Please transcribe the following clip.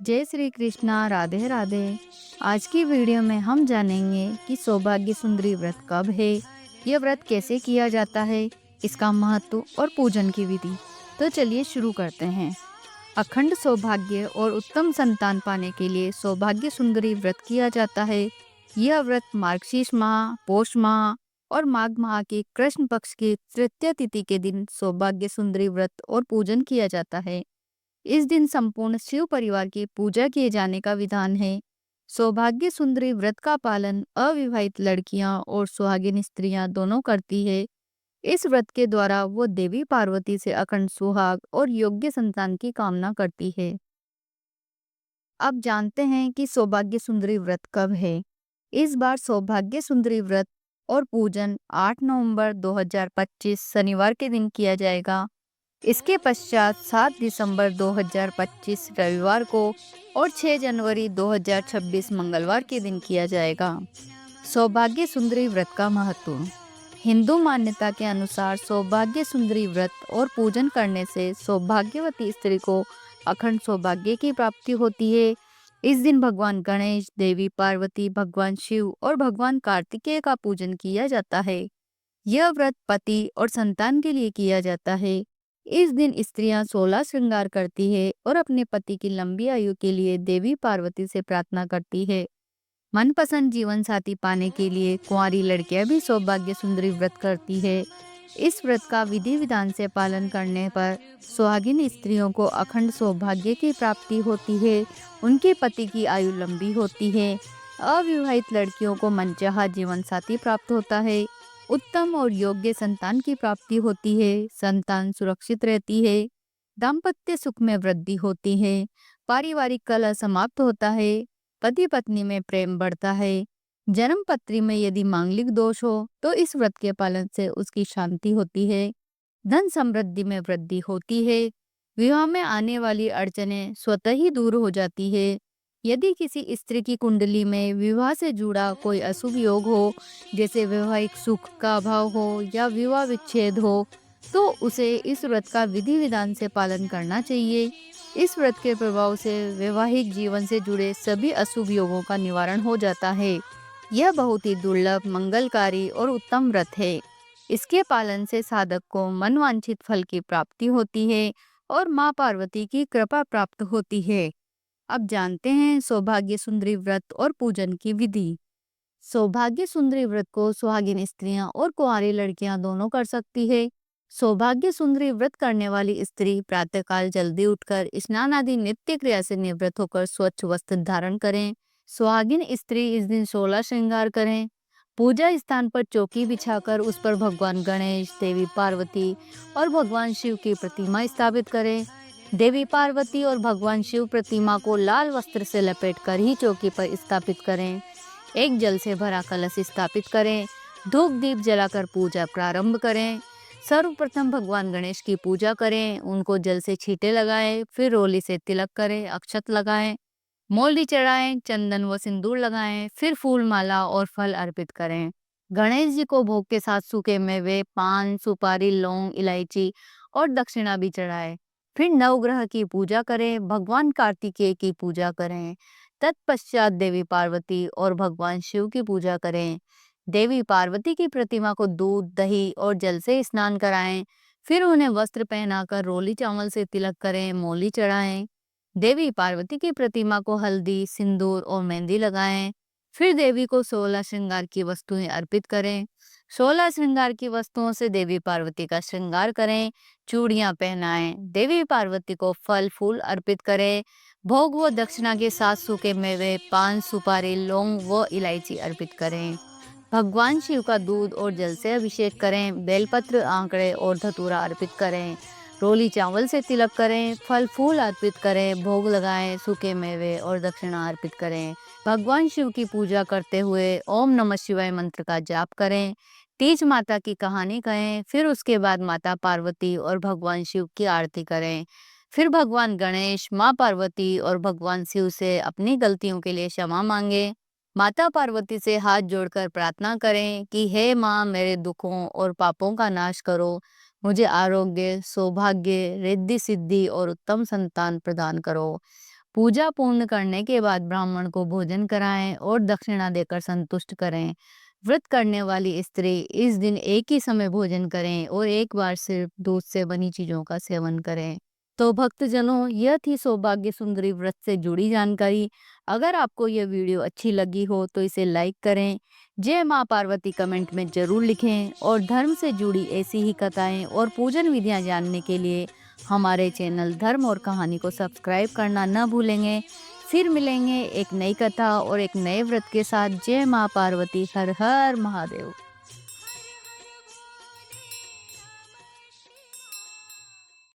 जय श्री कृष्णा, राधे राधे। आज की वीडियो में हम जानेंगे कि सौभाग्य सुंदरी व्रत कब है, यह व्रत कैसे किया जाता है, इसका महत्व और पूजन की विधि। तो चलिए शुरू करते हैं। अखंड सौभाग्य और उत्तम संतान पाने के लिए सौभाग्य सुंदरी व्रत किया जाता है। यह व्रत मार्गशीर्ष माह, पौष माह और माघ माह के कृष्ण पक्ष की तृतीय तिथि के दिन सौभाग्य सुंदरी व्रत और पूजन किया जाता है। इस दिन संपूर्ण शिव परिवार की पूजा किए जाने का विधान है। सौभाग्य सुंदरी व्रत का पालन अविवाहित लड़कियां और सुहागिन स्त्रियां दोनों करती है। इस व्रत के द्वारा वो देवी पार्वती से अखंड सुहाग और योग्य संतान की कामना करती है। अब जानते हैं कि सौभाग्य सुंदरी व्रत कब है। इस बार सौभाग्य सुंदरी व्रत और पूजन 8 नवंबर 2025 शनिवार के दिन किया जाएगा। इसके पश्चात 7 दिसंबर 2025 रविवार को और 6 जनवरी 2026 मंगलवार के दिन किया जाएगा। सौभाग्य सुंदरी व्रत का महत्व। हिंदू मान्यता के अनुसार सौभाग्य सुंदरी व्रत और पूजन करने से सौभाग्यवती स्त्री को अखंड सौभाग्य की प्राप्ति होती है। इस दिन भगवान गणेश, देवी पार्वती, भगवान शिव और भगवान कार्तिकेय का पूजन किया जाता है। यह व्रत पति और संतान के लिए किया जाता है। इस दिन स्त्रियां 16 श्रृंगार करती है और अपने पति की लंबी आयु के लिए देवी पार्वती से प्रार्थना करती है। मनपसंद जीवन साथी पाने के लिए कुंवारी लड़कियां भी सौभाग्य सुंदरी व्रत करती है। इस व्रत का विधि विधान से पालन करने पर सुहागिन स्त्रियों को अखंड सौभाग्य की प्राप्ति होती है। उनके पति की आयु लंबी होती है। अविवाहित लड़कियों को मनचाहा जीवन साथी प्राप्त होता है। उत्तम और योग्य संतान की प्राप्ति होती है। संतान सुरक्षित रहती है। दाम्पत्य सुख में वृद्धि होती है। पारिवारिक कलह समाप्त होता है। पति पत्नी में प्रेम बढ़ता है। जन्म पत्री में यदि मांगलिक दोष हो तो इस व्रत के पालन से उसकी शांति होती है। धन समृद्धि में वृद्धि होती है। विवाह में आने वाली अड़चनें स्वतः ही दूर हो जाती है। यदि किसी स्त्री की कुंडली में विवाह से जुड़ा कोई अशुभ योग हो, जैसे वैवाहिक सुख का अभाव हो या विवाह विच्छेद हो, तो उसे इस व्रत का विधि विधान से पालन करना चाहिए। इस व्रत के प्रभाव से वैवाहिक जीवन से जुड़े सभी अशुभ योगों का निवारण हो जाता है। यह बहुत ही दुर्लभ, मंगलकारी और उत्तम व्रत है। इसके पालन से साधक को मनवांछित फल की प्राप्ति होती है और माँ पार्वती की कृपा प्राप्त होती है। अब जानते हैं सौभाग्य सुंदरी व्रत और पूजन की विधि। सौभाग्य सुंदरी व्रत को सुहागिन स्त्रियां और कुंवारी लड़कियां दोनों कर सकती है। सौभाग्य सुंदरी व्रत करने वाली स्त्री प्रातःकाल जल्दी उठकर स्नान आदि नित्य क्रिया से निवृत्त होकर स्वच्छ वस्त्र धारण करें। सुहागिन स्त्री इस दिन 16 श्रृंगार करें। पूजा स्थान पर चौकी बिछाकर उस पर भगवान गणेश, देवी पार्वती और भगवान शिव की प्रतिमा स्थापित करें। देवी पार्वती और भगवान शिव प्रतिमा को लाल वस्त्र से लपेटकर ही चौकी पर स्थापित करें। एक जल से भरा कलश स्थापित करें। धूप दीप जलाकर पूजा प्रारंभ करें। सर्वप्रथम भगवान गणेश की पूजा करें, उनको जल से छींटे लगाएं, फिर रोली से तिलक करें, अक्षत लगाएं, मोली चढ़ाएं, चंदन व सिंदूर लगाएं, फिर फूल माला और फल अर्पित करें। गणेश जी को भोग के साथ सूखे मेवे, पान, सुपारी, लौंग, इलायची और दक्षिणा भी चढ़ाएं। फिर नवग्रह की पूजा करें, भगवान कार्तिकेय की पूजा करें। तत्पश्चात देवी पार्वती और भगवान शिव की पूजा करें। देवी पार्वती की प्रतिमा को दूध, दही और जल से स्नान कराएं। फिर उन्हें वस्त्र पहनाकर रोली चावल से तिलक करें, मोली चढ़ाएं। देवी पार्वती की प्रतिमा को हल्दी, सिंदूर और मेहंदी लगाएं। फिर देवी को 16 श्रृंगार की वस्तुएं अर्पित करें। 16 श्रृंगार की वस्तुओं से देवी पार्वती का श्रृंगार करें। चूड़ियां पहनाएं। देवी पार्वती को फल फूल अर्पित करें। भोग व दक्षिणा के साथ सूखे मेवे, पान, सुपारी, लौंग व इलायची अर्पित करें। भगवान शिव का दूध और जल से अभिषेक करें। बेलपत्र, आंकड़े और धतूरा अर्पित करें। रोली चावल से तिलक करें। फल फूल अर्पित करें। भोग लगाएं। सूखे मेवे और दक्षिणा अर्पित करें। भगवान शिव की पूजा करते हुए ओम नमः शिवाय मंत्र का जाप करें। तीज माता की कहानी कहें। फिर उसके बाद माता पार्वती और भगवान शिव की आरती करें। फिर भगवान गणेश, माँ पार्वती और भगवान शिव से अपनी गलतियों के लिए क्षमा मांगे। माता पार्वती से हाथ जोड़कर प्रार्थना करें कि हे माँ, मेरे दुखों और पापों का नाश करो। मुझे आरोग्य, सौभाग्य, रिद्धि सिद्धि और उत्तम संतान प्रदान करो। पूजा पूर्ण करने के बाद ब्राह्मण को भोजन कराएं और दक्षिणा देकर संतुष्ट करें। व्रत करने वाली स्त्री इस दिन एक ही समय भोजन करें और एक बार सिर्फ दूध से बनी चीजों का सेवन करें। तो भक्तजनों, यह थी सौभाग्य सुंदरी व्रत से जुड़ी जानकारी। अगर आपको यह वीडियो अच्छी लगी हो तो इसे लाइक करें, जय माँ पार्वती कमेंट में जरूर लिखें और धर्म से जुड़ी ऐसी ही कथाएं और पूजन विधियां जानने के लिए हमारे चैनल धर्म और कहानी को सब्सक्राइब करना न भूलेंगे। फिर मिलेंगे एक नई कथा और एक नए व्रत के साथ। जय माँ पार्वती, हर हर महादेव।